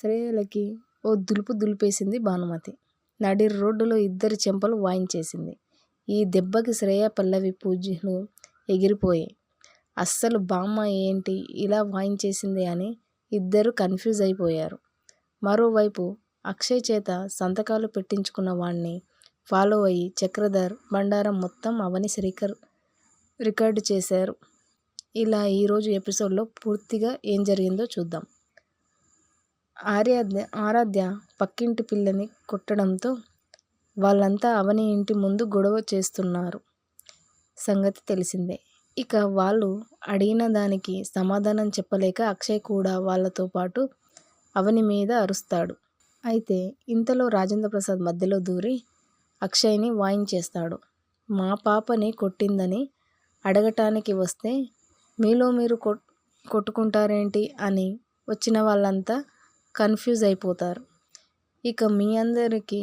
శ్రేయలకి ఓ దులుపు దులిపేసింది భానుమతి. నడి రోడ్డులో ఇద్దరి చెంపలు వాయించేసింది. ఈ దెబ్బకి శ్రేయ పల్లవి పూజలు ఎగిరిపోయాయి. అస్సలు బామ్మ ఏంటి ఇలా వాయించేసింది అని ఇద్దరు కన్ఫ్యూజ్ అయిపోయారు. మరోవైపు అక్షయ్ చేత సంతకాలు పెట్టించుకున్న వాణ్ణి ఫాలో అయ్యి చక్రధర్ బండారం మొత్తం అవని రికార్డు చేశారు. ఇలా ఈరోజు ఎపిసోడ్లో పూర్తిగా ఏం జరిగిందో చూద్దాం. ఆరాధ్య పక్కింటి పిల్లని కొట్టడంతో వాళ్ళంతా అవని ఇంటి ముందు గొడవ చేస్తున్నారు సంగతి తెలిసిందే. ఇక వాళ్ళు అడిగిన దానికి సమాధానం చెప్పలేక అక్షయ్ కూడా వాళ్ళతో పాటు అవని మీద అరుస్తాడు. అయితే ఇంతలో రాజేంద్ర ప్రసాద్ మధ్యలో దూరి అక్షయ్ని వాయించేస్తాడు. మా పాపని కొట్టిందని అడగటానికి వస్తే మీలో మీరు కొట్టుకుంటారేంటి అని వచ్చిన వాళ్ళంతా కన్ఫ్యూజ్ అయిపోతారు. ఇక మీ అందరికీ